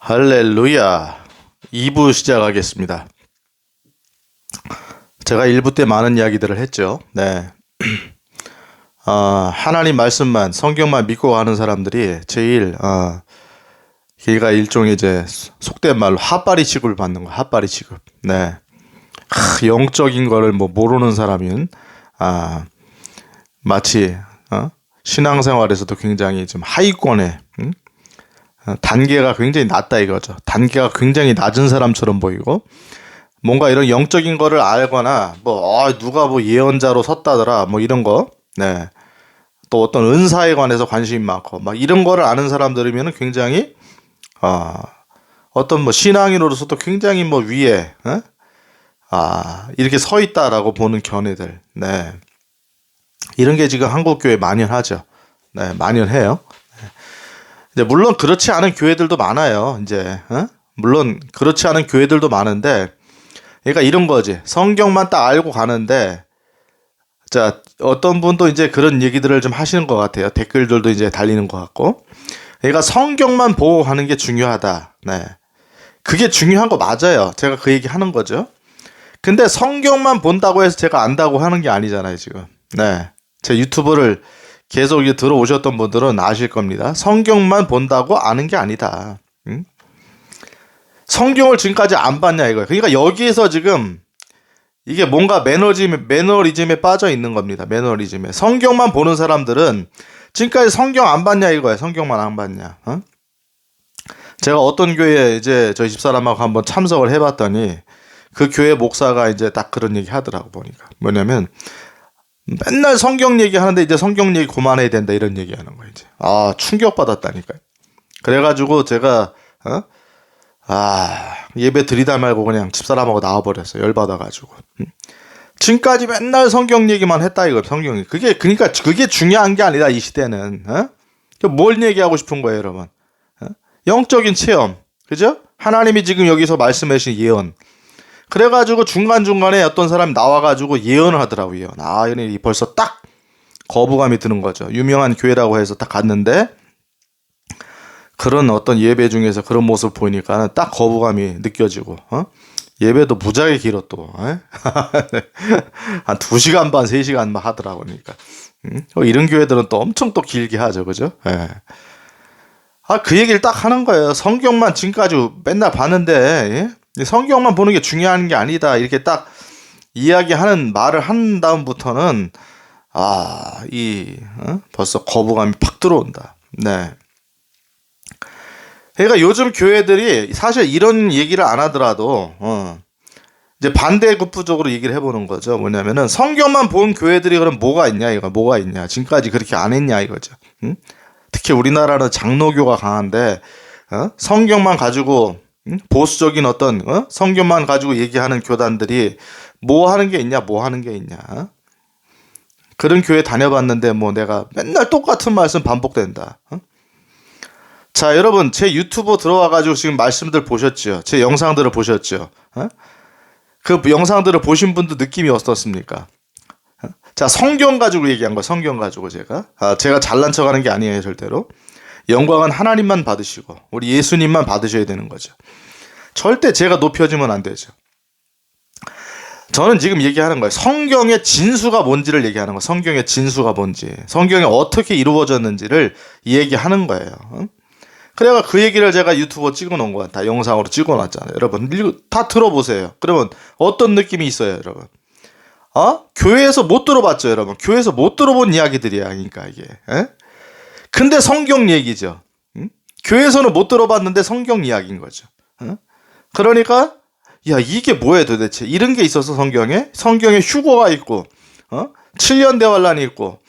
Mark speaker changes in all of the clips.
Speaker 1: 할렐루야. 2부 시작하겠습니다. 제가 1부 때 많은 이야기들을 했죠. 네. 하나님 말씀만, 성경만 믿고 가는 사람들이 제일, 걔가 일종의 이제 속된 말로 핫바리 취급을 받는 거야. 핫바리 취급. 네. 영적인 거를 뭐 모르는 사람은, 마치, 신앙생활에서도 굉장히 좀 하위권에, 단계가 굉장히 낮다 이거죠. 단계가 굉장히 낮은 사람처럼 보이고, 뭔가 이런 영적인 거를 알거나, 누가 예언자로 섰다더라, 이런 거, 네. 또 어떤 은사에 관해서 관심이 많고, 이런 거를 아는 사람들이면 굉장히, 어떤 신앙인으로서도 굉장히 위에, 이렇게 서 있다라고 보는 견해들, 네. 이런 게 지금 한국교회에 만연하죠. 네, 만연해요. 이제 물론 그렇지 않은 교회들도 많아요. 이제 물론 그렇지 않은 교회들도 많은데, 그러니까 이런 거지. 성경만 딱 알고 가는데, 자, 어떤 분도 이제 그런 얘기들을 좀 하시는 것 같아요. 댓글들도 이제 달리는 것 같고. 그러니까 성경만 보고 가는 게 중요하다. 네, 그게 중요한 거 맞아요. 제가 그 얘기 하는 거죠. 근데 성경만 본다고 해서 제가 안다고 하는 게 아니잖아요, 지금. 네, 제 유튜브를 계속 들어오셨던 분들은 아실 겁니다. 성경만 본다고 아는 게 아니다. 응? 성경을 지금까지 안 봤냐 이거예요. 그러니까 여기에서 지금 이게 뭔가 매너리즘에 빠져 있는 겁니다. 매너리즘에. 성경만 보는 사람들은 지금까지 성경 안 봤냐 이거예요. 성경만 안 봤냐. 제가 어떤 교회에 이제 저희 집사람하고 한번 참석을 해봤더니 그 교회 목사가 이제 딱 그런 얘기 하더라고 보니까. 뭐냐면 맨날 성경 얘기하는데 이제 성경 얘기 그만해야 된다 이런 얘기하는 거예요. 이제 충격받았다니까요. 그래가지고 제가 예배 드리다 말고 그냥 집사람하고 나와버렸어요. 열받아가지고. 지금까지 맨날 성경 얘기만 했다 이거. 성경이 그러니까 그게 중요한 게 아니라 이 시대는 뭘 얘기하고 싶은 거예요, 여러분? 영적인 체험, 그죠? 하나님이 지금 여기서 말씀하신 예언. 그래가지고 중간중간에 어떤 사람이 나와가지고 예언을 하더라고요. 예언이 벌써 딱 거부감이 드는 거죠. 유명한 교회라고 해서 딱 갔는데 그런 어떤 예배 중에서 그런 모습 보이니까 딱 거부감이 느껴지고, 예배도 무지하게 길어 또. 한 2시간 반, 3시간 하더라고. 그러니까. 이런 교회들은 또 엄청 또 길게 하죠. 그죠? 예. 그 얘기를 딱 하는 거예요. 성경만 지금까지 맨날 봤는데, 성경만 보는 게 중요한 게 아니다. 이렇게 딱 이야기하는 말을 한 다음부터는, 벌써 거부감이 팍 들어온다. 네. 그러니까 요즘 교회들이 사실 이런 얘기를 안 하더라도, 이제 반대급부적으로 얘기를 해보는 거죠. 뭐냐면은, 성경만 본 교회들이 그럼 뭐가 있냐, 이거, 뭐가 있냐. 지금까지 그렇게 안 했냐, 이거죠. 특히 우리나라는 장로교가 강한데, 성경만 가지고, 보수적인 어떤, 성경만 가지고 얘기하는 교단들이 뭐 하는 게 있냐, 뭐 하는 게 있냐. 그런 교회 다녀봤는데, 내가 맨날 똑같은 말씀 반복된다. 자, 여러분, 제 유튜브 들어와가지고 지금 말씀들 보셨죠? 제 영상들을 보셨죠? 그 영상들을 보신 분도 느낌이 어떻습니까? 자, 성경 가지고 얘기한 거, 성경 가지고 제가 잘난 척 하는 게 아니에요, 절대로. 영광은 하나님만 받으시고, 우리 예수님만 받으셔야 되는 거죠. 절대 제가 높여지면 안 되죠. 저는 지금 얘기하는 거예요. 성경의 진수가 뭔지를 얘기하는 거예요. 성경의 진수가 뭔지, 성경이 어떻게 이루어졌는지를 얘기하는 거예요. 그래가 그 얘기를 제가 유튜브에 찍어놓은 거야. 다 영상으로 찍어놨잖아요. 여러분, 다 들어보세요. 그러면 어떤 느낌이 있어요, 여러분? 교회에서 못 들어봤죠, 여러분? 교회에서 못 들어본 이야기들이야, 그러니까 이게. 근데 성경 얘기죠. 교회에서는 못 들어봤는데 성경 이야기인 거죠. 그러니까, 이게 뭐예요, 도대체? 이런 게 있어서 성경에 휴거가 있고, 7년 대환란이 있고,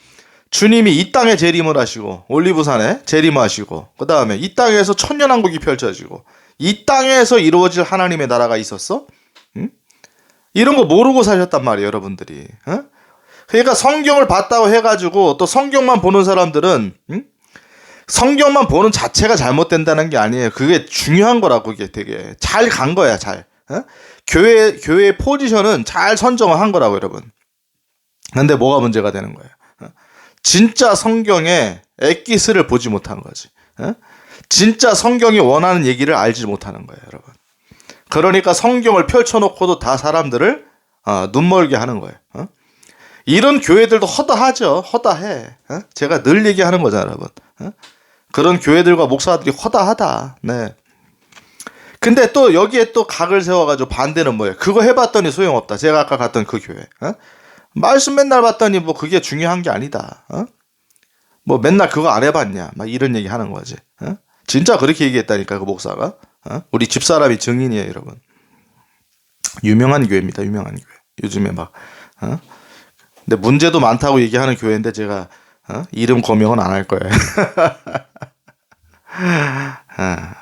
Speaker 1: 주님이 이 땅에 재림을 하시고, 올리브산에 재림하시고, 그 다음에 이 땅에서 천년왕국이 펼쳐지고, 이 땅에서 이루어질 하나님의 나라가 있었어? 이런 거 모르고 사셨단 말이에요, 여러분들이. 그러니까 성경을 봤다고 해가지고 또 성경만 보는 사람들은 성경만 보는 자체가 잘못된다는 게 아니에요. 그게 중요한 거라고. 그게 되게 잘 간 거야, 잘. 교회의 포지션은 잘 선정을 한 거라고, 여러분. 근데 뭐가 문제가 되는 거예요? 진짜 성경에 엑기스를 보지 못한 거지. 진짜 성경이 원하는 얘기를 알지 못하는 거예요, 여러분. 그러니까 성경을 펼쳐놓고도 다 사람들을 눈멀게 하는 거예요. 이런 교회들도 허다하죠. 허다해. 제가 늘 얘기하는 거잖아요, 여러분. 그런 교회들과 목사들이 허다하다. 네. 근데 또 여기에 또 각을 세워가지고 반대는 뭐예요? 그거 해봤더니 소용없다. 제가 아까 갔던 그 교회. 말씀 맨날 봤더니 뭐 그게 중요한 게 아니다. 뭐 맨날 그거 안 해봤냐. 막 이런 얘기 하는 거지. 진짜 그렇게 얘기했다니까, 그 목사가. 우리 집사람이 증인이에요, 여러분. 유명한 교회입니다, 유명한 교회. 요즘에 막, 근데 문제도 많다고 얘기하는 교회인데 제가, 이름 거명은 안 할 거예요.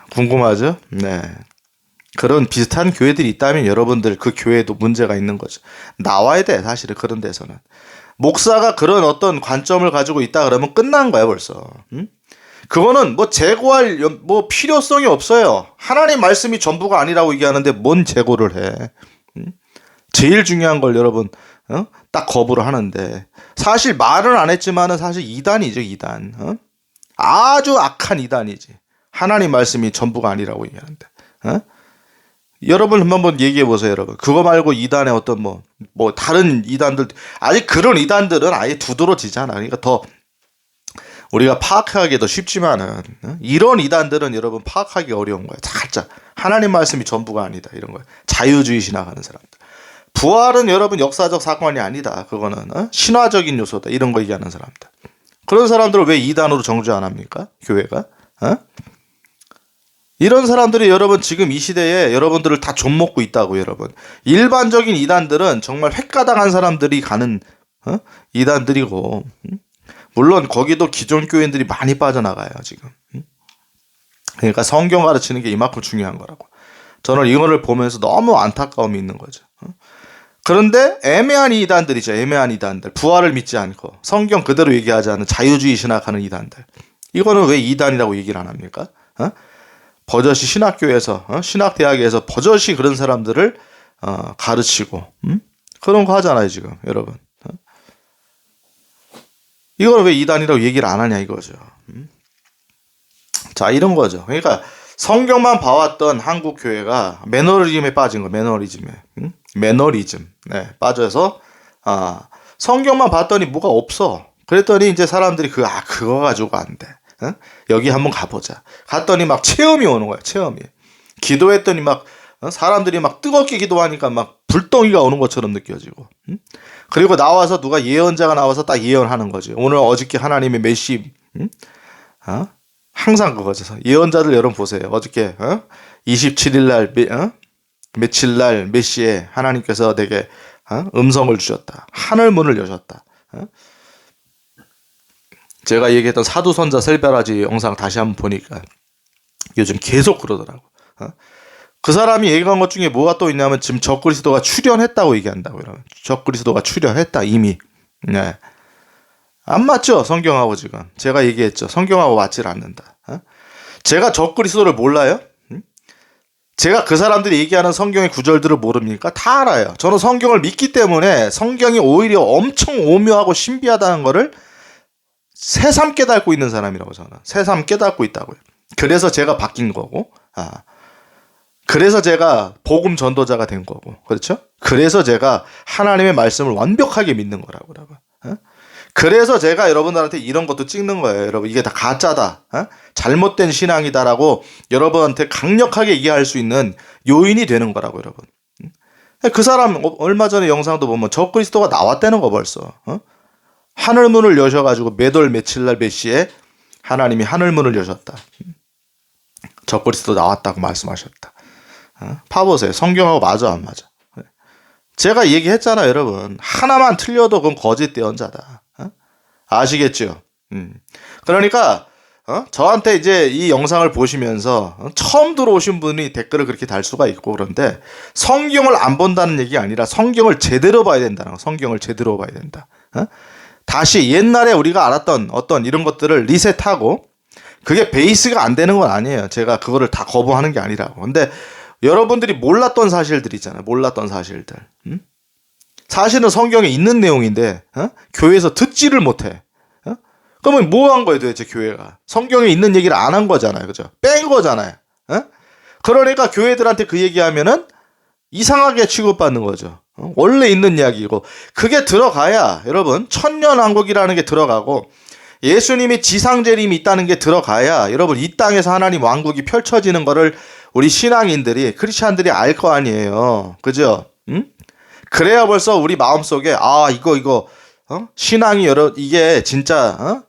Speaker 1: 궁금하죠? 네. 그런 비슷한 교회들이 있다면 여러분들 그 교회에도 문제가 있는 거죠. 나와야 돼, 사실은 그런 데서는. 목사가 그런 어떤 관점을 가지고 있다 그러면 끝난 거야, 벌써. 그거는 뭐 재고할 뭐 필요성이 없어요. 하나님 말씀이 전부가 아니라고 얘기하는데 뭔 재고를 해. 제일 중요한 걸 여러분 딱 거부를 하는데, 사실 말은 안 했지만은 사실 이단이죠, 이단. 아주 악한 이단이지. 하나님 말씀이 전부가 아니라고 얘기하는데. 여러분 한번 얘기해 보세요, 여러분. 그거 말고 이단의 어떤 뭐 다른 이단들, 아직 그런 이단들은 아예 두드러지잖아. 그러니까 더 우리가 파악하기 더 쉽지만은, 이런 이단들은 여러분 파악하기 어려운 거야. 살짝 하나님 말씀이 전부가 아니다, 이런 거야. 자유주의 신학하는 사람들. 부활은 여러분 역사적 사건이 아니다. 그거는 신화적인 요소다, 이런 거 얘기하는 사람들. 그런 사람들을 왜 이단으로 정죄 안 합니까? 교회가? 이런 사람들이 여러분 지금 이 시대에 여러분들을 다 좀먹고 있다고, 여러분. 일반적인 이단들은 정말 획가당한 사람들이 가는 이단들이고, 물론 거기도 기존 교인들이 많이 빠져나가요, 지금. 그러니까 성경 가르치는 게 이만큼 중요한 거라고. 저는 이거를 보면서 너무 안타까움이 있는 거죠. 그런데 애매한 이단들이죠, 애매한 이단들. 부활을 믿지 않고 성경 그대로 얘기하지 않는 자유주의 신학하는 이단들. 이거는 왜 이단이라고 얘기를 안 합니까? 버젓이 신학교에서, 신학대학에서 버젓이 그런 사람들을 가르치고, 그런 거 하잖아요, 지금, 여러분. 이걸 왜 이단이라고 얘기를 안 하냐, 이거죠. 자, 이런 거죠. 그러니까 성경만 봐왔던 한국 교회가 매너리즘에 빠진 거, 매너리즘에. 매너리즘. 네, 빠져서, 성경만 봤더니 뭐가 없어. 그랬더니 이제 사람들이 그거 가지고 안 돼. 여기 한번 가보자. 갔더니 막 체험이 오는 거야, 체험이. 기도했더니 막, 사람들이 막 뜨겁게 기도하니까 막 불덩이가 오는 것처럼 느껴지고. 그리고 나와서 누가 예언자가 나와서 딱 예언하는 거지. 오늘 어저께 하나님의 메시, 항상 그거죠. 예언자들 여러분 보세요. 어저께, 27일 날, 며칠 날 몇 시에 하나님께서 내게, 음성을 주셨다. 하늘 문을 여셨다. 제가 얘기했던 사두선자 설별아지 영상 다시 한번 보니까 요즘 계속 그러더라고. 그 사람이 얘기한 것 중에 뭐가 또 있냐면 지금 적그리스도가 출현했다고 얘기한다고. 이러면 적그리스도가 출현했다, 이미. 네. 안 맞죠, 성경하고. 지금 제가 얘기했죠, 성경하고 맞질 않는다. 제가 적그리스도를 몰라요? 제가 그 사람들이 얘기하는 성경의 구절들을 모릅니까? 다 알아요. 저는 성경을 믿기 때문에 성경이 오히려 엄청 오묘하고 신비하다는 거를 새삼 깨닫고 있는 사람이라고. 저는 새삼 깨닫고 있다고요. 그래서 제가 바뀐 거고, 그래서 제가 복음 전도자가 된 거고, 그렇죠? 그래서 제가 하나님의 말씀을 완벽하게 믿는 거라고. 그래서 제가 여러분들한테 이런 것도 찍는 거예요. 여러분, 이게 다 가짜다, 잘못된 신앙이다라고 여러분한테 강력하게 얘기할 수 있는 요인이 되는 거라고, 여러분. 그 사람 얼마 전에 영상도 보면 적그리스도가 나왔다는 거 벌써. 하늘문을 여셔가지고 몇 월 며칠 날 몇 시에 하나님이 하늘문을 여셨다. 적그리스도 나왔다고 말씀하셨다. 파보세요. 성경하고 맞아, 안 맞아? 제가 얘기했잖아요, 여러분. 하나만 틀려도 그건 거짓 대언자다. 아시겠죠? 그러니까 저한테 이제 이 영상을 보시면서 처음 들어오신 분이 댓글을 그렇게 달 수가 있고, 그런데 성경을 안 본다는 얘기가 아니라 성경을 제대로 봐야 된다는 거. 성경을 제대로 봐야 된다. 다시 옛날에 우리가 알았던 어떤 이런 것들을 리셋하고, 그게 베이스가 안 되는 건 아니에요. 제가 그거를 다 거부하는 게 아니라고. 근데 여러분들이 몰랐던 사실들 있잖아요. 몰랐던 사실들. 사실은 성경에 있는 내용인데 교회에서 듣지를 못해. 그러면 뭐 한 거예요 도대체 교회가? 성경에 있는 얘기를 안 한 거잖아요. 그죠? 뺀 거잖아요. 어? 그러니까 교회들한테 그 얘기하면은 이상하게 취급받는 거죠. 원래 있는 이야기고 그게 들어가야 여러분 천년왕국이라는 게 들어가고 예수님이 지상재림이 있다는 게 들어가야 여러분 이 땅에서 하나님 왕국이 펼쳐지는 거를 우리 신앙인들이 크리스찬들이 알 거 아니에요. 그죠? 응? 그래야 벌써 우리 마음속에 이거 신앙이 이게 진짜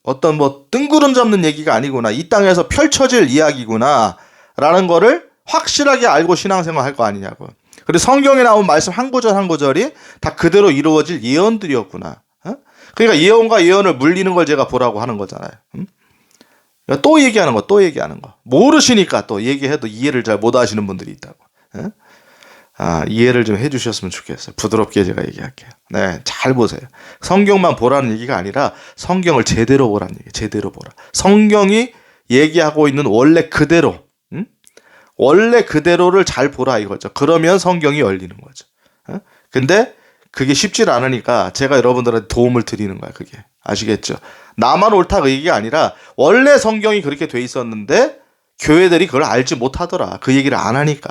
Speaker 1: 어떤 뭐 뜬구름 잡는 얘기가 아니구나. 이 땅에서 펼쳐질 이야기구나 라는 거를 확실하게 알고 신앙생활 할 거 아니냐고. 그리고 성경에 나온 말씀 한 구절 한 구절이 다 그대로 이루어질 예언들이었구나. 그러니까 예언과 예언을 물리는 걸 제가 보라고 하는 거잖아요. 또 얘기하는 거. 모르시니까 또 얘기해도 이해를 잘 못 하시는 분들이 있다고. 이해를 좀 해주셨으면 좋겠어요. 부드럽게 제가 얘기할게요. 네, 잘 보세요. 성경만 보라는 얘기가 아니라 성경을 제대로 보라는 얘기예요. 제대로 보라. 성경이 얘기하고 있는 원래 그대로, 원래 그대로를 잘 보라 이거죠. 그러면 성경이 열리는 거죠. 근데 그게 쉽질 않으니까 제가 여러분들한테 도움을 드리는 거야. 그게 아시겠죠? 나만 옳다 그 얘기가 아니라 원래 성경이 그렇게 돼 있었는데 교회들이 그걸 알지 못하더라. 그 얘기를 안 하니까.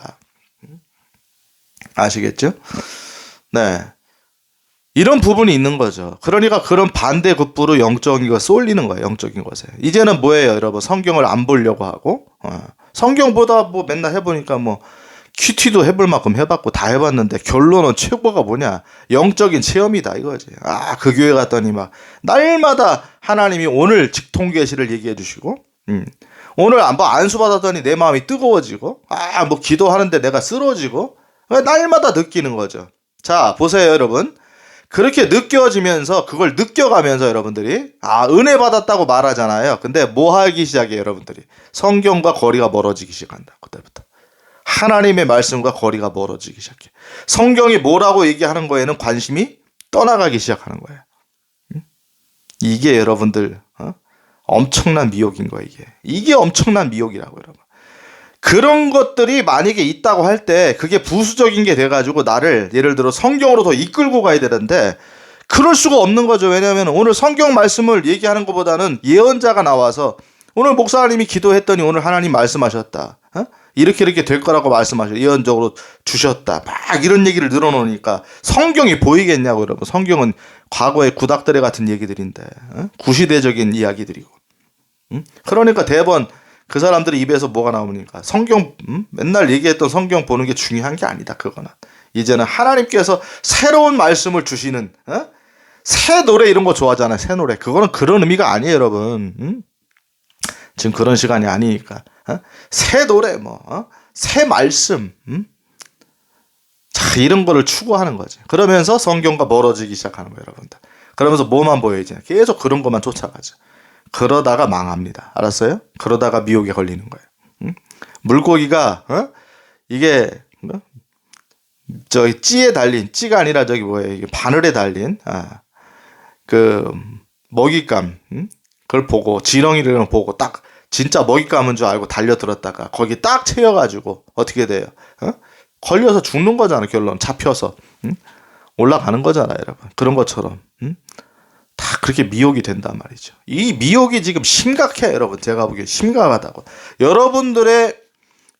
Speaker 1: 아시겠죠? 네. 이런 부분이 있는 거죠. 그러니까 그런 반대급부로 영적인 거 쏠리는 거예요. 영적인 것에. 이제는 뭐예요, 여러분? 성경을 안 보려고 하고 성경보다 뭐 맨날 해보니까 뭐 큐티도 해볼 만큼 해봤고 다 해봤는데 결론은 최고가 뭐냐? 영적인 체험이다 이거지. 그 교회 갔더니 막 날마다 하나님이 오늘 직통계시를 얘기해 주시고 오늘 뭐 안수 받았더니 내 마음이 뜨거워지고 뭐 기도하는데 내가 쓰러지고 날마다 느끼는 거죠. 자, 보세요, 여러분. 그렇게 느껴지면서 그걸 느껴가면서 여러분들이 은혜 받았다고 말하잖아요. 근데 뭐 하기 시작해요, 여러분들이? 성경과 거리가 멀어지기 시작한다. 그때부터. 하나님의 말씀과 거리가 멀어지기 시작해. 성경이 뭐라고 얘기하는 거에는 관심이 떠나가기 시작하는 거예요. 이게 여러분들 엄청난 미혹인 거예요. 이게 엄청난 미혹이라고 여러분. 그런 것들이 만약에 있다고 할 때 그게 부수적인 게 돼가지고 나를 예를 들어 성경으로 더 이끌고 가야 되는데 그럴 수가 없는 거죠. 왜냐하면 오늘 성경 말씀을 얘기하는 것보다는 예언자가 나와서 오늘 목사님이 기도했더니 오늘 하나님 말씀하셨다. 이렇게 될 거라고 말씀하셔. 예언적으로 주셨다. 막 이런 얘기를 늘어놓으니까 성경이 보이겠냐고 여러분. 성경은 과거의 구닥다리 같은 얘기들인데 구시대적인 이야기들이고. 그러니까 대번 그 사람들의 입에서 뭐가 나오니까 성경 맨날 얘기했던 성경 보는 게 중요한 게 아니다. 그거는 이제는 하나님께서 새로운 말씀을 주시는 새 노래 이런 거 좋아하잖아요. 새 노래. 그거는 그런 의미가 아니에요, 여러분. 지금 그런 시간이 아니니까. 새 노래 새 말씀 자, 이런 거를 추구하는 거지. 그러면서 성경과 멀어지기 시작하는 거예요, 여러분들. 그러면서 뭐만 보여요, 이제. 계속 그런 것만 쫓아가죠. 그러다가 망합니다. 알았어요? 그러다가 미혹에 걸리는 거예요. 물고기가 이게 저기 찌에 달린 찌가 아니라 저기 뭐예요? 이게 바늘에 달린 그 먹잇감 그걸 보고 지렁이를 보고 딱 진짜 먹잇감인 줄 알고 달려들었다가 거기 딱 채여가지고 어떻게 돼요? 걸려서 죽는 거잖아. 결론 잡혀서 올라가는 거잖아요, 여러분. 그런 것처럼 다 그렇게 미혹이 된단 말이죠. 이 미혹이 지금 심각해요, 여러분. 제가 보기에 심각하다고. 여러분들의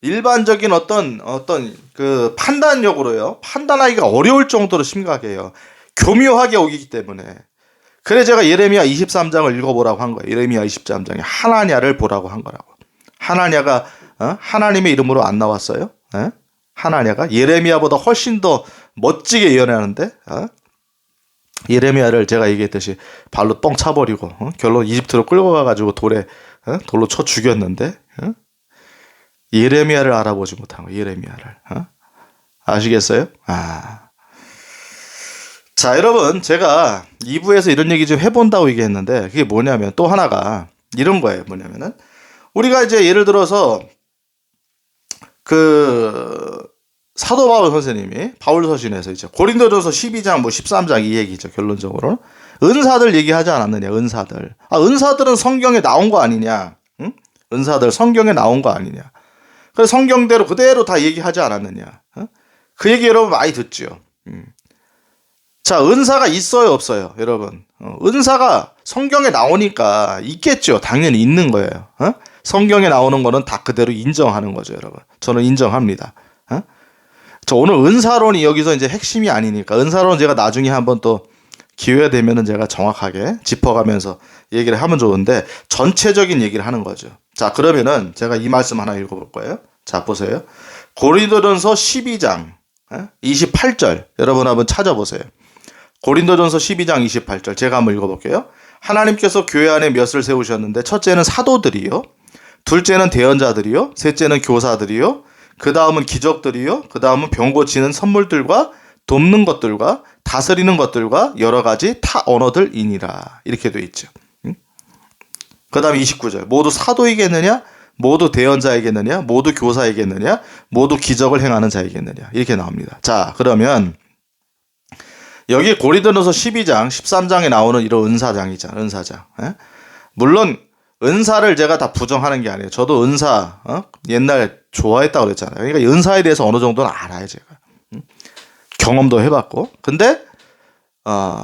Speaker 1: 일반적인 어떤 그 판단력으로요. 판단하기가 어려울 정도로 심각해요. 교묘하게 오기 때문에. 그래 제가 예레미야 23장을 읽어보라고 한 거예요. 예레미야 23장에 하나냐를 보라고 한 거라고. 하나냐가 하나님의 이름으로 안 나왔어요. 하나냐가 예레미야보다 훨씬 더 멋지게 예언하는데 예레미야를 제가 얘기했듯이 발로 뻥 차버리고 결론 이집트로 끌고 가가지고 돌로 쳐 죽였는데 예레미야를 알아보지 못한 거. 예레미야를 아시겠어요? 자, 여러분, 제가 2부에서 이런 얘기 좀 해본다고 얘기했는데 그게 뭐냐면 또 하나가 이런 거예요. 뭐냐면은 우리가 이제 예를 들어서 그 사도 바울 선생님이 바울서신에서 이제 고린도전서 12장 뭐 13장 이 얘기죠. 결론적으로 은사들 얘기하지 않았느냐. 은사들. 은사들은 성경에 나온 거 아니냐. 은사들 성경에 나온 거 아니냐. 그래서 성경대로 그대로 다 얘기하지 않았느냐. 그 얘기 여러분 많이 듣죠. 자, 은사가 있어요, 없어요, 여러분? 은사가 성경에 나오니까 있겠죠. 당연히 있는 거예요. 성경에 나오는 거는 다 그대로 인정하는 거죠, 여러분. 저는 인정합니다. 저 오늘 은사론이 여기서 이제 핵심이 아니니까 은사론 제가 나중에 한번 또 기회가 되면은 제가 정확하게 짚어가면서 얘기를 하면 좋은데 전체적인 얘기를 하는 거죠. 자, 그러면은 제가 이 말씀 하나 읽어볼 거예요. 자, 보세요. 고린도전서 12장 28절 여러분 한번 찾아보세요. 고린도전서 12장 28절 제가 한번 읽어볼게요. 하나님께서 교회 안에 몇을 세우셨는데 첫째는 사도들이요, 둘째는 대언자들이요, 셋째는 교사들이요, 그 다음은 기적들이요, 그 다음은 병 고치는 선물들과 돕는 것들과 다스리는 것들과 여러 가지 타 언어들이니라. 이렇게 돼 있죠. 그 다음 29절 모두 사도이겠느냐, 모두 대언자이겠느냐, 모두 교사이겠느냐, 모두 기적을 행하는 자이겠느냐, 이렇게 나옵니다. 자, 그러면 여기 고린도전서 12장 13장에 나오는 이런 은사장이잖아. 은사장. 물론 은사를 제가 다 부정하는 게 아니에요. 저도 은사 옛날 좋아했다고 그랬잖아요. 그러니까 은사에 대해서 어느 정도는 알아요, 제가. 경험도 해봤고. 근데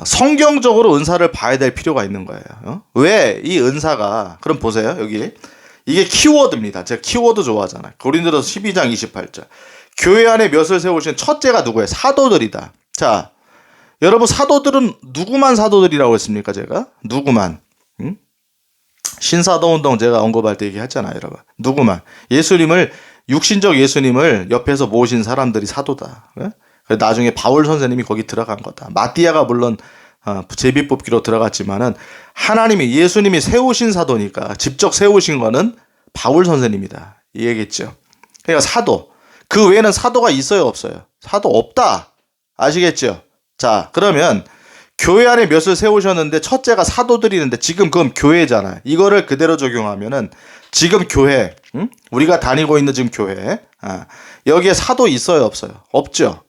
Speaker 1: 성경적으로 은사를 봐야 될 필요가 있는 거예요. 왜 이 은사가, 그럼 보세요. 여기 이게 키워드입니다. 제가 키워드 좋아하잖아요. 고린도전서 12장 28절 교회 안에 몇을 세우신 첫째가 누구예요? 사도들이다. 자, 여러분 사도들은 누구만 사도들이라고 했습니까? 제가 누구만? 신사도운동 제가 언급할 때 얘기했잖아요, 여러분. 누구만? 예수님을, 육신적 예수님을 옆에서 모신 사람들이 사도다. 나중에 바울 선생님이 거기 들어간 거다. 마띠아가 물론 제비뽑기로 들어갔지만은 하나님이, 예수님이 세우신 사도니까 직접 세우신 거는 바울 선생님이다, 이 얘기겠죠. 그러니까 사도, 그 외에는 사도가 있어요, 없어요? 사도 없다, 아시겠죠? 자, 그러면 교회 안에 몇을 세우셨는데 첫째가 사도들이는데 지금 그건 교회잖아요. 이거를 그대로 적용하면은 지금 교회, 우리가 다니고 있는 지금 교회, 여기에 사도 있어요, 없어요? 없죠.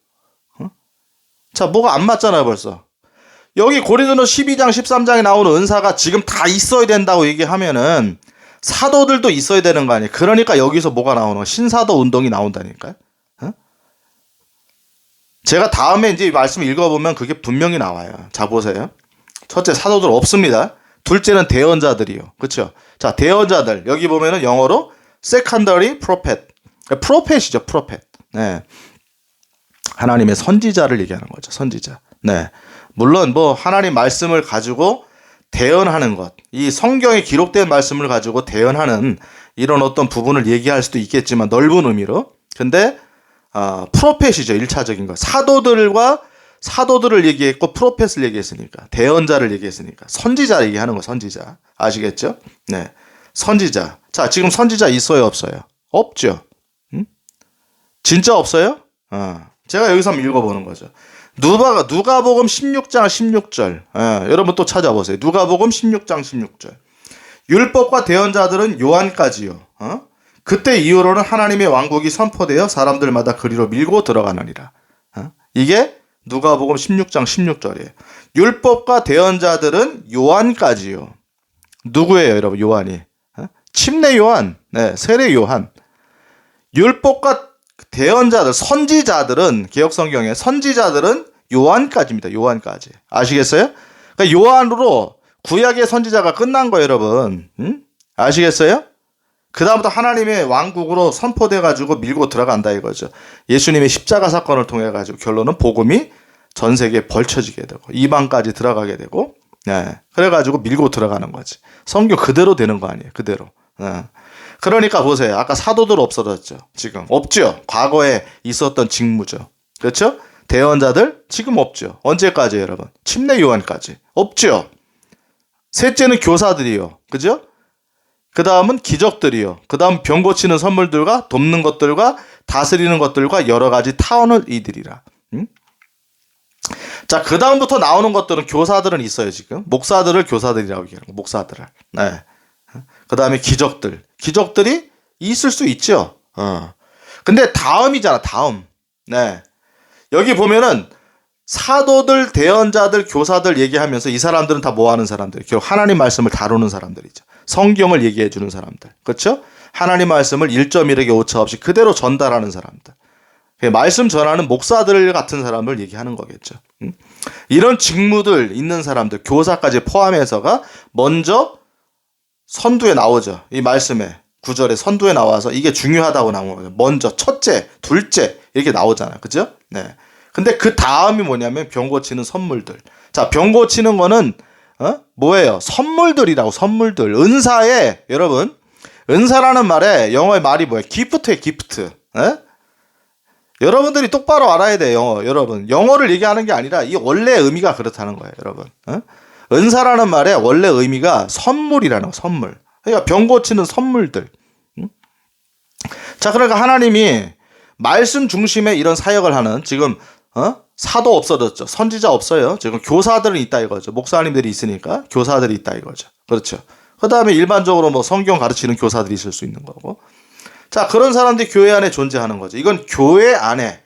Speaker 1: 자, 뭐가 안 맞잖아요, 벌써. 여기 고린도전서 12장 13장에 나오는 은사가 지금 다 있어야 된다고 얘기하면은 사도들도 있어야 되는 거 아니에요. 그러니까 여기서 뭐가 나오는 거예요? 신사도 운동이 나온다니까요. 제가 다음에 이제 말씀 읽어보면 그게 분명히 나와요. 자, 보세요. 첫째, 사도들 없습니다. 둘째는 대언자들이요. 그렇죠? 자, 대언자들. 여기 보면은 영어로 secondary prophet. 프로펫이죠, 프로펫. 네. 하나님의 선지자를 얘기하는 거죠. 선지자. 네. 물론 뭐 하나님 말씀을 가지고 대언하는 것, 이 성경에 기록된 말씀을 가지고 대언하는 이런 어떤 부분을 얘기할 수도 있겠지만 넓은 의미로. 근데 프로펫이죠. 1차적인 거. 사도들을 얘기했고 프로펫을 얘기했으니까, 대언자를 얘기했으니까 선지자 얘기하는 거. 선지자. 아시겠죠? 네. 선지자. 자, 지금 선지자 있어요, 없어요? 없죠. 진짜 없어요? 제가 여기서 한번 읽어보는 거죠. 누가복음 16장 16절. 여러분 또 찾아보세요. 누가복음 16장 16절. 율법과 대언자들은 요한까지요. 그때 이후로는 하나님의 왕국이 선포되어 사람들마다 그리로 밀고 들어가느니라. 이게 누가복음 16장 16절이에요. 율법과 대언자들은 요한까지요. 누구예요, 여러분? 요한이. 침례 요한, 네, 세례 요한. 율법과 대언자들, 선지자들은, 개역성경에 선지자들은 요한까지입니다. 요한까지. 아시겠어요? 그러니까 요한으로 구약의 선지자가 끝난 거예요, 여러분. 아시겠어요? 그 다음부터 하나님의 왕국으로 선포돼가지고 밀고 들어간다 이거죠. 예수님의 십자가 사건을 통해가지고 결론은 복음이 전 세계에 벌쳐지게 되고 이방까지 들어가게 되고, 네. 그래가지고 밀고 들어가는 거지. 성경 그대로 되는 거 아니에요, 그대로. 네. 그러니까 보세요. 아까 사도들 없어졌죠. 지금 없죠. 과거에 있었던 직무죠. 그렇죠? 대언자들 지금 없죠. 언제까지 여러분? 침례 요한까지 없죠. 셋째는 교사들이요. 그죠? 그 다음은 기적들이요. 그 다음 병 고치는 선물들과 돕는 것들과 다스리는 것들과 여러 가지 타원을 이들이라. 자, 그 다음부터 나오는 것들은 교사들은 있어요. 지금 목사들을 교사들이라고 얘기하는 거. 목사들을. 네. 그 다음에 기적들이 있을 수 있죠. 근데 다음이잖아, 다음. 네. 여기 보면은 사도들, 대언자들, 교사들 얘기하면서 이 사람들은 다 뭐 하는 사람들? 결국 하나님 말씀을 다루는 사람들이죠. 성경을 얘기해 주는 사람들. 그렇죠? 하나님 말씀을 1.1에게 오차 없이 그대로 전달하는 사람들. 말씀 전하는 목사들 같은 사람을 얘기하는 거겠죠. 이런 직무들 있는 사람들, 교사까지 포함해서가 먼저 선두에 나오죠. 이 말씀에 9절에 선두에 나와서 이게 중요하다고 나온 거예요. 먼저, 첫째, 둘째 이렇게 나오잖아요. 그죠? 네. 근데 그 다음이 뭐냐면 병 고치는 선물들. 자, 병 고치는 거는 뭐예요? 선물들이라고. 선물들. 은사에 여러분, 은사라는 말에 영어의 말이 뭐예요? 기프트예요. 기프트. 여러분들이 똑바로 알아야 돼요. 여러분, 영어를 얘기하는 게 아니라 이 원래 의미가 그렇다는 거예요. 여러분, 은사라는 말의 원래 의미가 선물이라는 거. 선물. 그러니까 병 고치는 선물들. 자, 그러니까 하나님이 말씀 중심의 이런 사역을 하는 지금 사도 없어졌죠. 선지자 없어요. 지금 교사들은 있다 이거죠. 목사님들이 있으니까 교사들이 있다 이거죠. 그렇죠. 그 다음에 일반적으로 뭐 성경 가르치는 교사들이 있을 수 있는 거고. 자, 그런 사람들이 교회 안에 존재하는 거죠. 이건 교회 안에.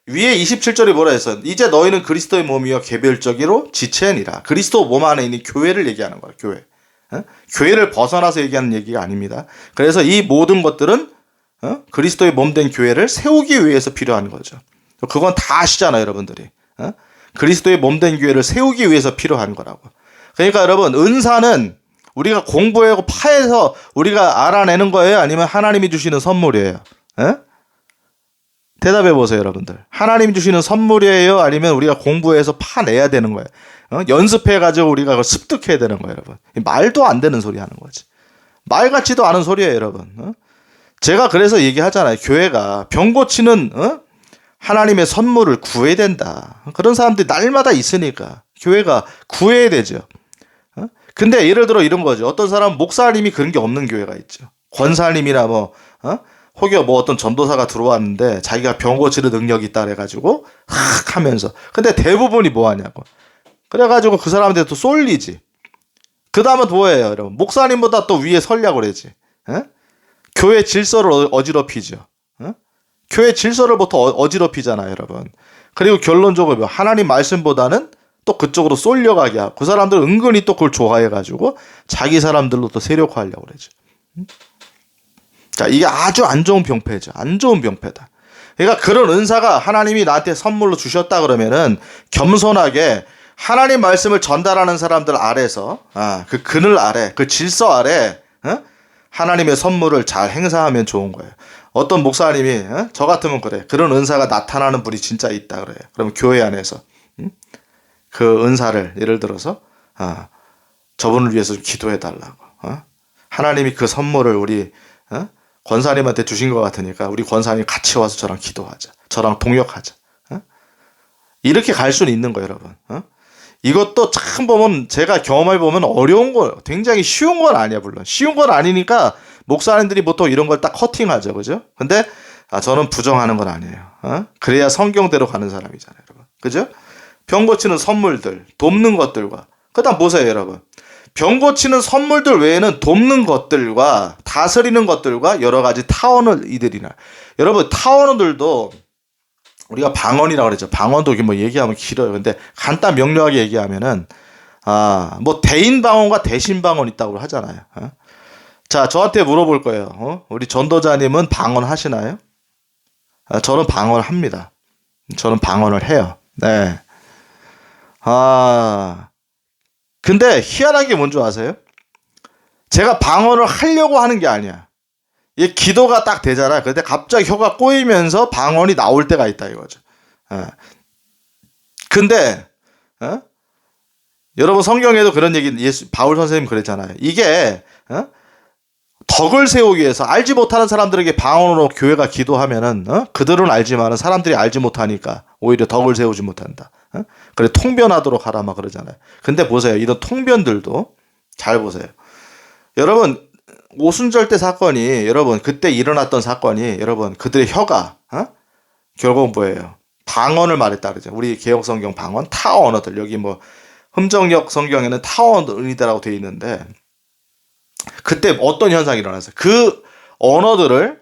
Speaker 1: 위에 27절이 뭐라 했어? 이제 너희는 그리스도의 몸이여 개별적으로 지체니라. 그리스도 몸 안에 있는 교회를 얘기하는 거예요. 교회. 교회를 벗어나서 얘기하는 얘기가 아닙니다. 그래서 이 모든 것들은 그리스도의 몸 된 교회를 세우기 위해서 필요한 거죠. 그건 다 아시잖아요, 여러분들이. 그리스도의 몸 된 교회를 세우기 위해서 필요한 거라고. 그러니까 여러분, 은사는 우리가 공부하고 파해서 우리가 알아내는 거예요? 아니면 하나님이 주시는 선물이에요? 대답해 보세요, 여러분들. 하나님이 주시는 선물이에요? 아니면 우리가 공부해서 파내야 되는 거예요? 연습해가지고 우리가 그걸 습득해야 되는 거예요, 여러분. 말도 안 되는 소리 하는 거지. 말 같지도 않은 소리예요, 여러분. 제가 그래서 얘기하잖아요. 교회가 병 고치는 하나님의 선물을 구해야 된다. 그런 사람들이 날마다 있으니까 교회가 구해야 되죠. 근데 예를 들어 이런 거죠. 어떤 사람은 목사님이 그런 게 없는 교회가 있죠. 권사님이나 혹여 어떤 전도사가 들어왔는데 자기가 병 고치는 능력이 있다 그래가지고 하면서. 근데 대부분이 뭐 하냐고. 그래가지고 그 사람한테 또 쏠리지. 그 다음은 뭐예요, 여러분? 목사님보다 또 위에 서려고 그러지. 교회 질서를 어지럽히죠. 교회 질서를부터 어지럽히잖아요, 여러분. 그리고 결론적으로 하나님 말씀보다는 또 그쪽으로 쏠려가게 하고 그 사람들은 은근히 또 그걸 좋아해가지고 자기 사람들로 또 세력화하려고 그러죠. 자, 이게 아주 안 좋은 병폐죠. 안 좋은 병폐다. 그러니까 그런 은사가 하나님이 나한테 선물로 주셨다 그러면은 겸손하게 하나님 말씀을 전달하는 사람들 아래서 그 그늘 아래, 그 질서 아래 하나님의 선물을 잘 행사하면 좋은 거예요. 어떤 목사님이 저 같으면 그래. 그런 은사가 나타나는 분이 진짜 있다 그래요. 그러면 교회 안에서 그 은사를 예를 들어서 저분을 위해서 좀 기도해 달라고. 하나님이 그 선물을 우리 권사님한테 주신 것 같으니까 우리 권사님 같이 와서 저랑 기도하자. 저랑 동역하자. 이렇게 갈 수는 있는 거예요, 여러분. 이것도 참 보면 제가 경험해 보면 어려운 거, 굉장히 쉬운 건 아니야, 물론. 쉬운 건 아니니까 목사님들이 보통 이런 걸 딱 커팅하죠, 그죠? 근데 저는 부정하는 건 아니에요. 그래야 성경대로 가는 사람이잖아요, 여러분. 그죠? 병 고치는 선물들, 돕는 것들과 그다음 보세요, 여러분. 병 고치는 선물들 외에는 돕는 것들과 다스리는 것들과 여러 가지 타원이들이나 여러분 타원들도 우리가 방언이라고 그러죠. 방언도 뭐 얘기하면 길어요. 근데 간단 명료하게 얘기하면은 대인 방언과 대신 방언 있다고 하잖아요. 자, 저한테 물어볼 거예요. 우리 전도자님은 방언 하시나요? 저는 방언 합니다. 저는 방언을 해요. 네. 근데 희한한 게 뭔지 아세요? 제가 방언을 하려고 하는 게 아니야. 이 기도가 딱 되잖아요. 근데 갑자기 혀가 꼬이면서 방언이 나올 때가 있다 이거죠. 근데 여러분 성경에도 그런 얘기 바울 선생님 그랬잖아요. 이게 덕을 세우기 위해서 알지 못하는 사람들에게 방언으로 교회가 기도하면은 그들은 알지만은 사람들이 알지 못하니까 오히려 덕을 세우지 못한다. 그래 통변하도록 하라 막 그러잖아요. 근데 보세요. 이런 통변들도 잘 보세요. 여러분 오순절대 사건이 여러분 그때 일어났던 사건이 여러분 그들의 혀가 결국 뭐예요? 방언을 말했다 그러죠. 우리 개혁성경 방언 타어 언어들 여기 뭐 흠정역 성경에는 타어 언어들이라고 되어 있는데 그때 어떤 현상이 일어났어요? 그 언어들을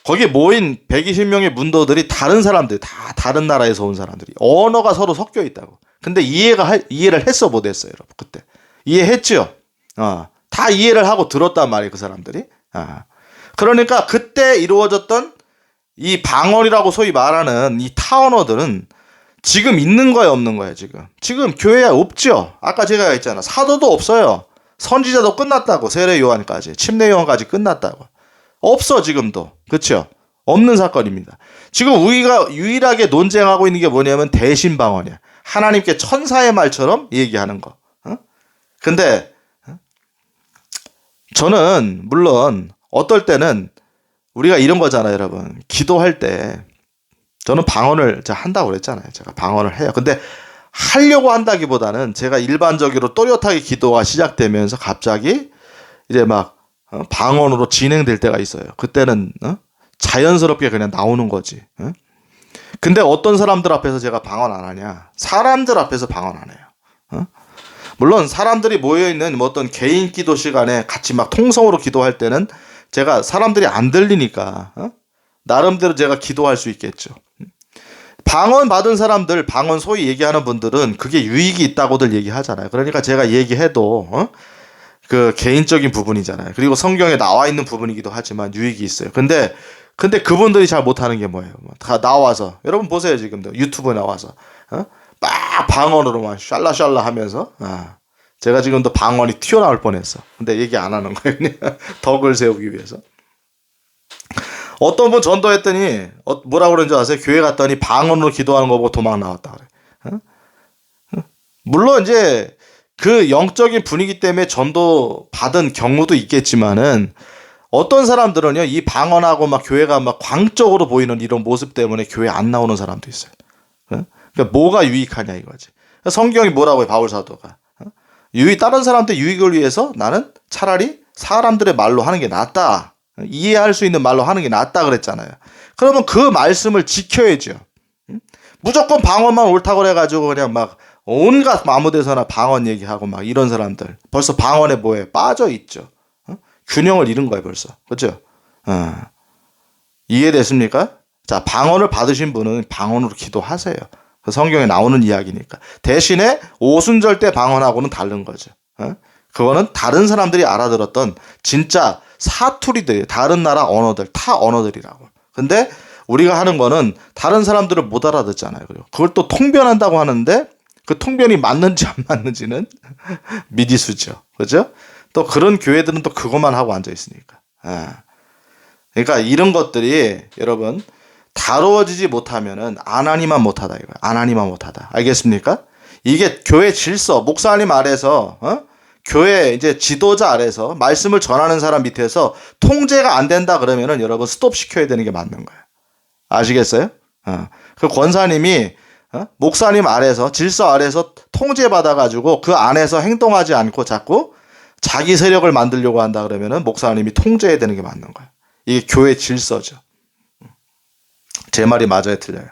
Speaker 1: 거기에 모인 120명의 문도들이 다른 사람들 다 다른 나라에서 온 사람들이 언어가 서로 섞여 있다고. 근데 이해를 했어 못 했어요, 여러분. 그때 이해했죠. 다 이해를 하고 들었단 말이에요, 그 사람들이. 그러니까 그때 이루어졌던 이 방언이라고 소위 말하는 이 타언어들은 지금 있는 거야, 없는 거야, 지금? 지금 교회에 없죠? 아까 제가 했잖아. 사도도 없어요. 선지자도 끝났다고. 세례 요한까지. 침례 요한까지 끝났다고. 없어, 지금도. 그쵸? 없는 사건입니다. 지금 우리가 유일하게 논쟁하고 있는 게 뭐냐면 대신 방언이야. 하나님께 천사의 말처럼 얘기하는 거. 근데 저는 물론 어떨 때는 우리가 이런 거잖아요, 여러분. 기도할 때 저는 방언을 제가 한다고 그랬잖아요. 제가 방언을 해요. 근데 하려고 한다기보다는 제가 일반적으로 또렷하게 기도가 시작되면서 갑자기 이제 막 방언으로 진행될 때가 있어요. 그때는 자연스럽게 그냥 나오는 거지. 근데 어떤 사람들 앞에서 제가 방언 안 하냐? 사람들 앞에서 방언 안 해요. 물론 사람들이 모여있는 뭐 어떤 개인 기도 시간에 같이 막 통성으로 기도할 때는 제가 사람들이 안 들리니까 나름대로 제가 기도할 수 있겠죠. 방언 받은 사람들, 방언 소위 얘기하는 분들은 그게 유익이 있다고들 얘기하잖아요. 그러니까 제가 얘기해도 그 개인적인 부분이잖아요. 그리고 성경에 나와 있는 부분이기도 하지만 유익이 있어요. 근데 그분들이 잘 못하는 게 뭐예요? 다 나와서 여러분 보세요. 지금도 유튜브에 나와서 막 방언으로만 샬라샬라 하면서 제가 지금도 방언이 튀어나올 뻔했어. 근데 얘기 안 하는 거예요. 그냥 덕을 세우기 위해서. 어떤 분 전도했더니 뭐라고 그러는지 아세요? 교회 갔더니 방언으로 기도하는 거 보고 도망 나왔다 그래. 물론 이제 그 영적인 분위기 때문에 전도 받은 경우도 있겠지만은 어떤 사람들은요, 이 방언하고 막 교회가 막 광적으로 보이는 이런 모습 때문에 교회 안 나오는 사람도 있어요. 그러니까 뭐가 유익하냐 이거지. 성경이 뭐라고 해, 바울 사도가. 다른 사람한테 유익을 위해서 나는 차라리 사람들의 말로 하는 게 낫다. 이해할 수 있는 말로 하는 게 낫다 그랬잖아요. 그러면 그 말씀을 지켜야죠. 무조건 방언만 옳다고 그래가지고 그냥 막 온갖 아무 데서나 방언 얘기하고 막 이런 사람들 벌써 방언에 뭐에 빠져 있죠. 균형을 잃은 거예요 벌써. 그렇죠? 이해됐습니까? 자, 방언을 받으신 분은 방언으로 기도하세요. 그 성경에 나오는 이야기니까. 대신에 오순절 때 방언하고는 다른 거죠. 그거는 다른 사람들이 알아들었던 진짜 사투리들, 다른 나라 언어들, 타 언어들이라고. 근데 우리가 하는 거는 다른 사람들을 못 알아듣잖아요. 그걸 또 통변한다고 하는데 그 통변이 맞는지 안 맞는지는 미지수죠. 그죠? 또 그런 교회들은 또 그것만 하고 앉아 있으니까. 그러니까 이런 것들이 여러분 다루어지지 못하면은 아나니만 못하다 이거야. 아나니만 못하다. 알겠습니까? 이게 교회 질서, 목사님 아래서 교회 이제 지도자 아래서 말씀을 전하는 사람 밑에서 통제가 안 된다 그러면은 여러분 스톱 시켜야 되는 게 맞는 거예요. 아시겠어요? 그 권사님이 목사님 아래서 질서 아래서 통제 받아가지고 그 안에서 행동하지 않고 자꾸 자기 세력을 만들려고 한다 그러면은 목사님이 통제해야 되는 게 맞는 거예요. 이게 교회 질서죠. 제 말이 맞아요, 틀려요?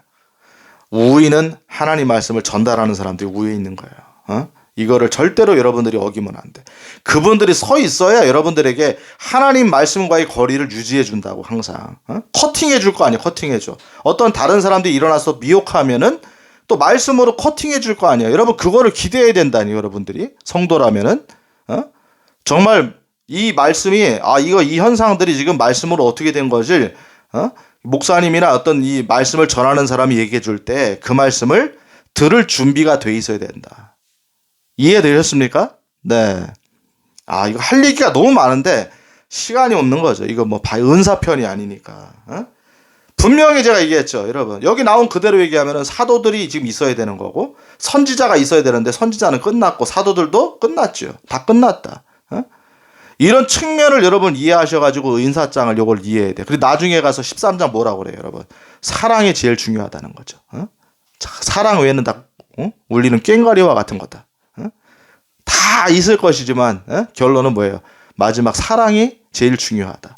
Speaker 1: 우위는 하나님 말씀을 전달하는 사람들이 우위에 있는 거예요. 이거를 절대로 여러분들이 어기면 안 돼. 그분들이 서 있어야 여러분들에게 하나님 말씀과의 거리를 유지해 준다고 항상. 커팅해 줄 거 아니야, 커팅해 줘. 어떤 다른 사람들이 일어나서 미혹하면은 또 말씀으로 커팅해 줄 거 아니야. 여러분 그거를 기대해야 된다니 여러분들이 성도라면은 정말 이 말씀이 이 현상들이 지금 말씀으로 어떻게 된 것을 목사님이나 어떤 이 말씀을 전하는 사람이 얘기해 줄 때 그 말씀을 들을 준비가 돼 있어야 된다. 이해되셨습니까? 네. 이거 할 얘기가 너무 많은데 시간이 없는 거죠. 이거 뭐 은사편이 아니니까. 분명히 제가 얘기했죠. 여러분 여기 나온 그대로 얘기하면은 사도들이 지금 있어야 되는 거고 선지자가 있어야 되는데 선지자는 끝났고 사도들도 끝났죠. 다 끝났다. 이런 측면을 여러분 이해하셔가지고 은사장을 요걸 이해해야 돼. 그리고 나중에 가서 13장 뭐라고 그래요, 여러분? 사랑이 제일 중요하다는 거죠. 사랑 외에는 다 울리는 꽹과리와 같은 거다. 다 있을 것이지만 결론은 뭐예요? 마지막 사랑이 제일 중요하다.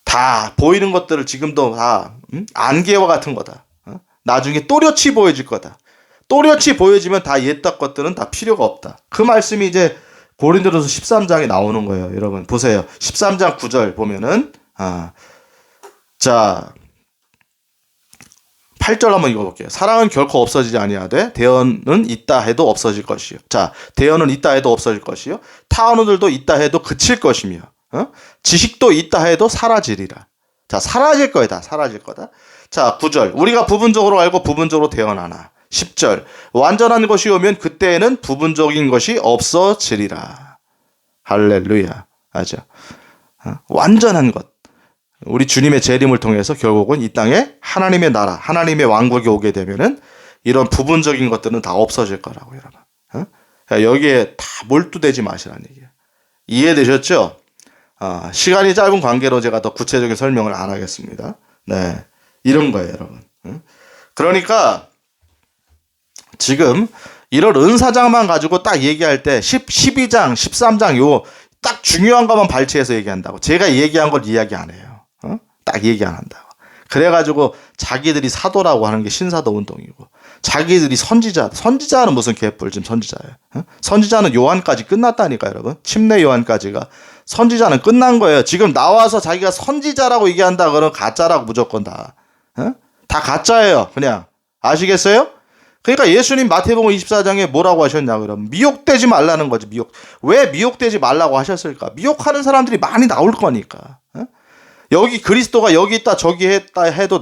Speaker 1: 다 보이는 것들을 지금도 다 안개와 같은 거다. 나중에 또렷이 보여질 거다. 또렷이 보여지면 다 옛적 것들은 다 필요가 없다. 그 말씀이 이제 고린도전서 13장에 나오는 거예요. 여러분 보세요. 13장 9절 보면은 자 8절 한번 읽어볼게요. 사랑은 결코 없어지지 아니하되 대언은 있다 해도 없어질 것이요. 자, 대언은 있다 해도 없어질 것이요. 타 언어들도 있다 해도 그칠 것이며 지식도 있다 해도 사라지리라. 자, 사라질 거야. 다 사라질 거다. 자, 9절. 우리가 부분적으로 알고 부분적으로 대언하나. 10절. 완전한 것이 오면 그때에는 부분적인 것이 없어지리라. 할렐루야. 맞아. 완전한 것. 우리 주님의 재림을 통해서 결국은 이 땅에 하나님의 나라, 하나님의 왕국이 오게 되면은 이런 부분적인 것들은 다 없어질 거라고, 여러분. 여기에 다 몰두되지 마시라는 얘기예요. 이해되셨죠? 시간이 짧은 관계로 제가 더 구체적인 설명을 안 하겠습니다. 네. 이런 거예요, 여러분. 그러니까 지금 이런 은사장만 가지고 딱 얘기할 때 12장, 13장 요 딱 중요한 것만 발췌해서 얘기한다고. 제가 얘기한 걸 이야기 안 해요. 딱 얘기 안 한다고. 그래가지고 자기들이 사도라고 하는 게 신사도 운동이고, 자기들이 선지자는 무슨 개뿔 지금 선지자예요. 선지자는 요한까지 끝났다니까, 여러분. 침례 요한까지가. 선지자는 끝난 거예요. 지금 나와서 자기가 선지자라고 얘기한다 그러면 가짜라고 무조건 다. 다 가짜예요. 그냥. 아시겠어요? 그러니까 예수님 마태복음 24장에 뭐라고 하셨냐 그러면 미혹되지 말라는 거지. 왜 미혹되지 말라고 하셨을까? 미혹하는 사람들이 많이 나올 거니까. 여기 그리스도가 여기 있다 저기 했다 해도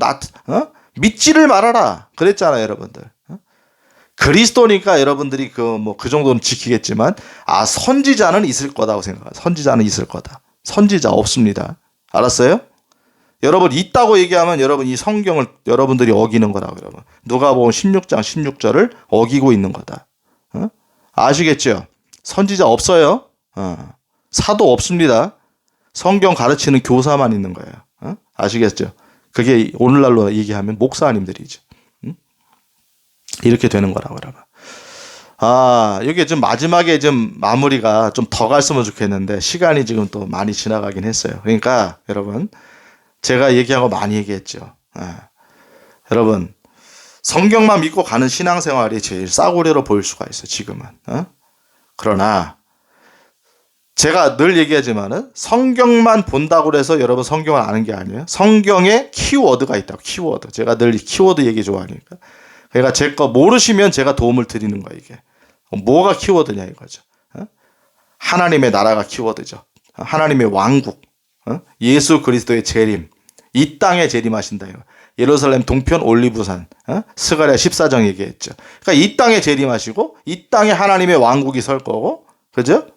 Speaker 1: 믿지를 말아라 그랬잖아요, 여러분들. 그리스도니까 여러분들이 그 정도는 지키겠지만 선지자는 있을 거다고 생각해요. 선지자는 있을 거다. 선지자 없습니다. 알았어요? 여러분 있다고 얘기하면 여러분 이 성경을 여러분들이 어기는 거라고, 여러분. 누가복음 16장 16절을 어기고 있는 거다. 아시겠죠? 선지자 없어요. 사도 없습니다. 성경 가르치는 교사만 있는 거예요. 아시겠죠? 그게 오늘날로 얘기하면 목사님들이죠. 이렇게 되는 거라고, 여러분. 이게 좀 마지막에 좀 마무리가 좀 더 갔으면 좋겠는데 시간이 지금 또 많이 지나가긴 했어요. 그러니까 여러분 제가 얘기한 거 많이 얘기했죠. 여러분 성경만 믿고 가는 신앙생활이 제일 싸구려로 보일 수가 있어요, 지금은. 그러나 제가 늘 얘기하지만은 성경만 본다고 해서 여러분 성경을 아는 게 아니에요. 성경에 키워드가 있다고. 키워드. 제가 늘 이 키워드 얘기 좋아하니까. 그러니까 제 거 모르시면 제가 도움을 드리는 거예요, 이게. 뭐가 키워드냐 이거죠. 하나님의 나라가 키워드죠. 하나님의 왕국. 예수 그리스도의 재림. 이 땅에 재림하신다 이거. 예루살렘 동편 올리브산. 스가랴 14장 얘기했죠. 그러니까 이 땅에 재림하시고 이 땅에 하나님의 왕국이 설 거고. 그죠?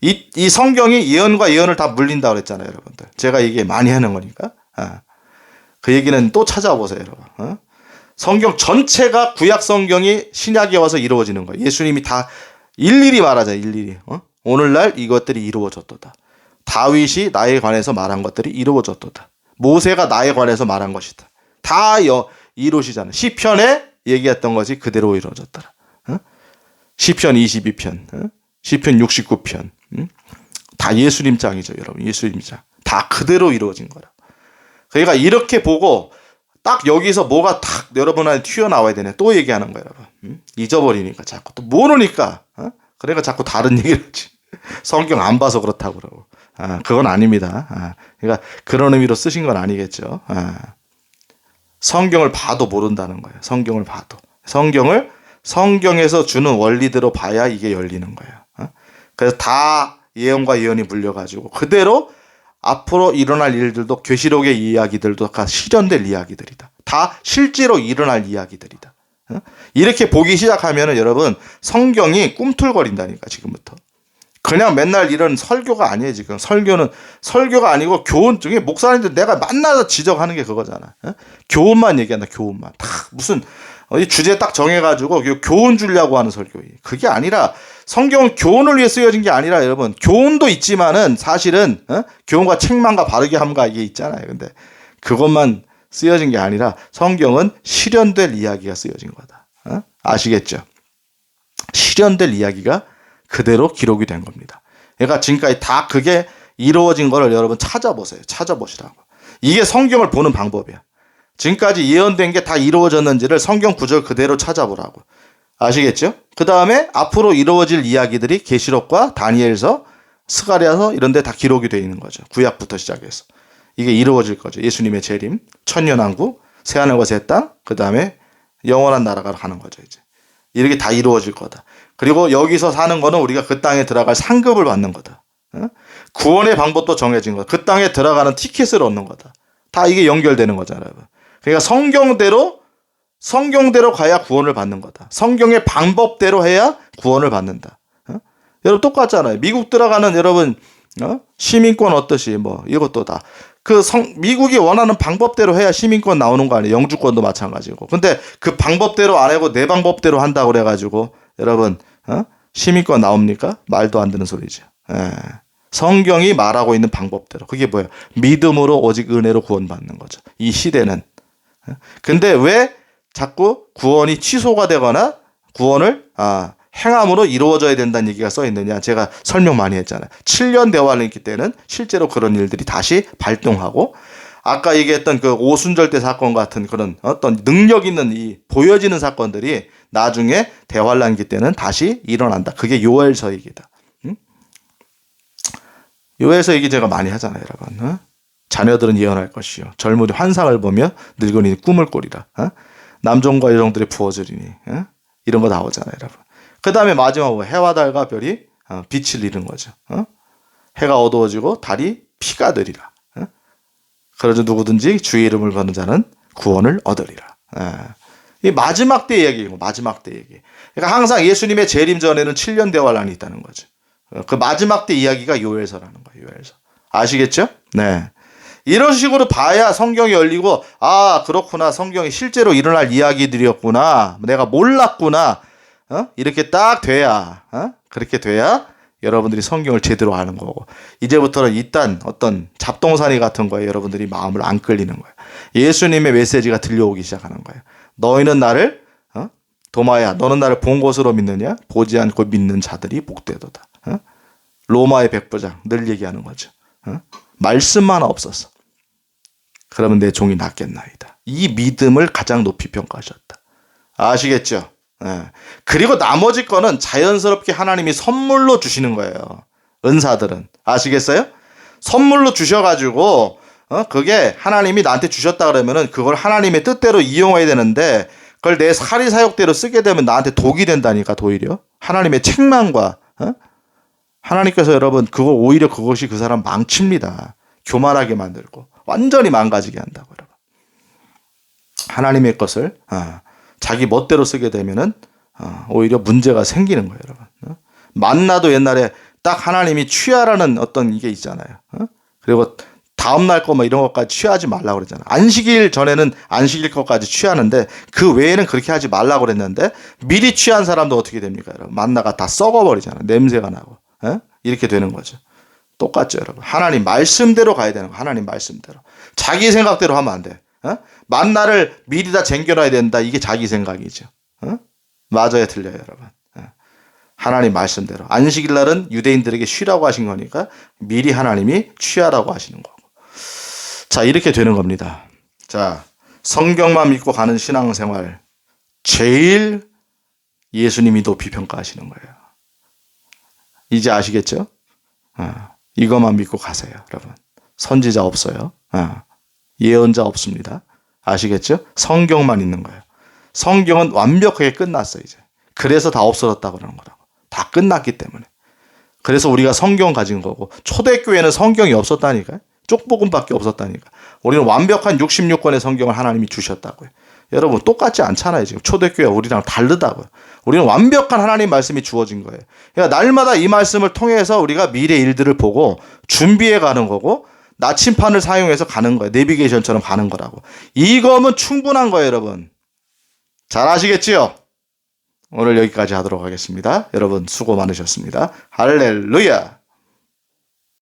Speaker 1: 이 성경이 예언과 예언을 다 물린다고 그랬잖아요, 여러분들. 제가 얘기 많이 하는 거니까. 그 얘기는 또 찾아보세요, 여러분. 성경 전체가 구약 성경이 신약에 와서 이루어지는 거예요. 예수님이 다 일일이 말하자, 일일이. 오늘날 이것들이 이루어졌도다. 다윗이 나에 관해서 말한 것들이 이루어졌도다. 모세가 나에 관해서 말한 것이다. 다 이루시잖아요. 시편에 얘기했던 것이 그대로 이루어졌더라. 시편 22편, 시편 69편. 다 예수님 장이죠, 여러분. 예수님 장. 다 그대로 이루어진 거라. 그러니까 이렇게 보고 딱 여기서 뭐가 딱 여러분한테 튀어나와야 되네. 또 얘기하는 거예요, 여러분. 잊어버리니까 자꾸 또 모르니까. 그러니까 자꾸 다른 얘기를 하지. 성경 안 봐서 그렇다고 그러고. 그건 아닙니다. 그러니까 그런 의미로 쓰신 건 아니겠죠. 성경을 봐도 모른다는 거예요. 성경을 봐도. 성경에서 주는 원리대로 봐야 이게 열리는 거예요. 그래서 다 예언과 예언이 물려가지고 그대로 앞으로 일어날 일들도 계시록의 이야기들도 다 실현될 이야기들이다. 다 실제로 일어날 이야기들이다. 이렇게 보기 시작하면은 여러분 성경이 꿈틀거린다니까, 지금부터. 그냥 맨날 이런 설교가 아니에요, 지금. 설교가 아니고 교훈 중에 목사님들 내가 만나서 지적하는 게 그거잖아. 교훈만 얘기한다, 교훈만. 다 무슨 이 주제 딱 정해가지고 교훈 주려고 하는 설교. 그게 아니라 성경은 교훈을 위해 쓰여진 게 아니라 여러분 교훈도 있지만은 사실은 교훈과 책망과 바르게 함과 이게 있잖아요. 근데 그것만 쓰여진 게 아니라 성경은 실현될 이야기가 쓰여진 거다. 아시겠죠? 실현될 이야기가 그대로 기록이 된 겁니다. 그러니까 지금까지 다 그게 이루어진 거를 여러분 찾아보세요. 찾아보시라고. 이게 성경을 보는 방법이야. 지금까지 예언된 게 다 이루어졌는지를 성경 구절 그대로 찾아보라고. 아시겠죠? 그 다음에 앞으로 이루어질 이야기들이 계시록과 다니엘서, 스가랴서 이런 데 다 기록이 되어 있는 거죠. 구약부터 시작해서. 이게 이루어질 거죠. 예수님의 재림, 천년왕국, 새하늘과 새 땅, 그 다음에 영원한 나라가 가는 거죠. 이제 이렇게 다 이루어질 거다. 그리고 여기서 사는 거는 우리가 그 땅에 들어갈 상급을 받는 거다. 구원의 방법도 정해진 거다. 그 땅에 들어가는 티켓을 얻는 거다. 다 이게 연결되는 거잖아요. 그러니까 성경대로 가야 구원을 받는 거다. 성경의 방법대로 해야 구원을 받는다. 여러분 똑같잖아요. 미국 들어가는 여러분 시민권 어떠시 뭐 이것도 다 미국이 원하는 방법대로 해야 시민권 나오는 거 아니에요. 영주권도 마찬가지고. 근데 그 방법대로 안 하고 내 방법대로 한다고 그래가지고 여러분 시민권 나옵니까? 말도 안 되는 소리죠. 예. 성경이 말하고 있는 방법대로. 그게 뭐예요? 믿음으로 오직 은혜로 구원받는 거죠. 이 시대는. 근데 왜 자꾸 구원이 취소가 되거나 구원을 행함으로 이루어져야 된다는 얘기가 써 있느냐. 제가 설명 많이 했잖아요. 7년 대환란 있기 때는 실제로 그런 일들이 다시 발동하고 아까 얘기했던 그 오순절대 사건 같은 그런 어떤 능력 있는 이 보여지는 사건들이 나중에 대환란기 때는 다시 일어난다. 그게 요엘서 얘기다. 요엘서 얘기 제가 많이 하잖아요, 여러분. 자녀들은 예언할 것이요. 젊은이 환상을 보며 늙은이 꿈을 꾸리라. 남종과 여종들이 부어주리니. 이런 거 나오잖아요, 여러분. 그 다음에 마지막으로 해와 달과 별이 빛을 잃은 거죠. 해가 어두워지고 달이 피가 되리라. 그러자 누구든지 주의 이름을 거는 자는 구원을 얻으리라. 이 마지막 때 얘기고 마지막 때 얘기. 그러니까 항상 예수님의 재림 전에는 7년 대환란이 있다는 거죠. 그 마지막 때 이야기가 요엘서라는 거예요. 요엘서. 아시겠죠? 네. 이런 식으로 봐야 성경이 열리고 그렇구나. 성경이 실제로 일어날 이야기들이었구나. 내가 몰랐구나. 이렇게 딱 돼야 그렇게 돼야 여러분들이 성경을 제대로 아는 거고 이제부터는 일단 어떤 잡동사니 같은 거에 여러분들이 마음을 안 끌리는 거예요. 예수님의 메시지가 들려오기 시작하는 거예요. 너희는 나를 도마야 너는 나를 본 것으로 믿느냐? 보지 않고 믿는 자들이 복되도다. 로마의 백부장 늘 얘기하는 거죠. 말씀만 없었어. 그러면 내 종이 낫겠나이다. 이 믿음을 가장 높이 평가하셨다. 아시겠죠? 그리고 나머지 거는 자연스럽게 하나님이 선물로 주시는 거예요. 은사들은. 아시겠어요? 선물로 주셔가지고 그게 하나님이 나한테 주셨다 그러면은 그걸 하나님의 뜻대로 이용해야 되는데 그걸 내 사리사욕대로 쓰게 되면 나한테 독이 된다니까. 오히려 하나님의 책망과 하나님께서 여러분 오히려 그것이 그 사람 망칩니다. 교만하게 만들고 완전히 망가지게 한다고 여러분. 하나님의 것을 자기 멋대로 쓰게 되면은 오히려 문제가 생기는 거예요, 여러분. 만나도 옛날에 딱 하나님이 취하라는 어떤 이게 있잖아요. 그리고 다음날 거 뭐 이런 것까지 취하지 말라고 그랬잖아요. 안식일 전에는 안식일 것까지 취하는데 그 외에는 그렇게 하지 말라고 그랬는데 미리 취한 사람도 어떻게 됩니까, 여러분? 만나가 다 썩어버리잖아요. 냄새가 나고. 이렇게 되는 거죠. 똑같죠, 여러분. 하나님 말씀대로 가야 되는 거. 하나님 말씀대로. 자기 생각대로 하면 안 돼. 만나를 미리 다 쟁겨놔야 된다. 이게 자기 생각이죠. 맞아요, 틀려요, 여러분. 하나님 말씀대로. 안식일 날은 유대인들에게 쉬라고 하신 거니까 미리 하나님이 취하라고 하시는 거고. 자, 이렇게 되는 겁니다. 자, 성경만 믿고 가는 신앙생활 제일 예수님이 높이 평가하시는 거예요. 이제 아시겠죠? 이것만 믿고 가세요, 여러분. 선지자 없어요. 예언자 없습니다. 아시겠죠? 성경만 있는 거예요. 성경은 완벽하게 끝났어, 이제. 그래서 다 없어졌다고 그러는 거라고. 다 끝났기 때문에. 그래서 우리가 성경 가진 거고, 초대교회는 성경이 없었다니까요. 쪽복음밖에 없었다니까. 우리는 완벽한 66권의 성경을 하나님이 주셨다고요. 여러분, 똑같지 않잖아요, 지금. 초대교회 우리랑 다르다고요. 우리는 완벽한 하나님 말씀이 주어진 거예요. 그러니까 날마다 이 말씀을 통해서 우리가 미래 일들을 보고 준비해 가는 거고, 나침판을 사용해서 가는 거예요. 내비게이션처럼 가는 거라고. 이거면 충분한 거예요, 여러분. 잘 아시겠지요? 오늘 여기까지 하도록 하겠습니다. 여러분 수고 많으셨습니다. 할렐루야.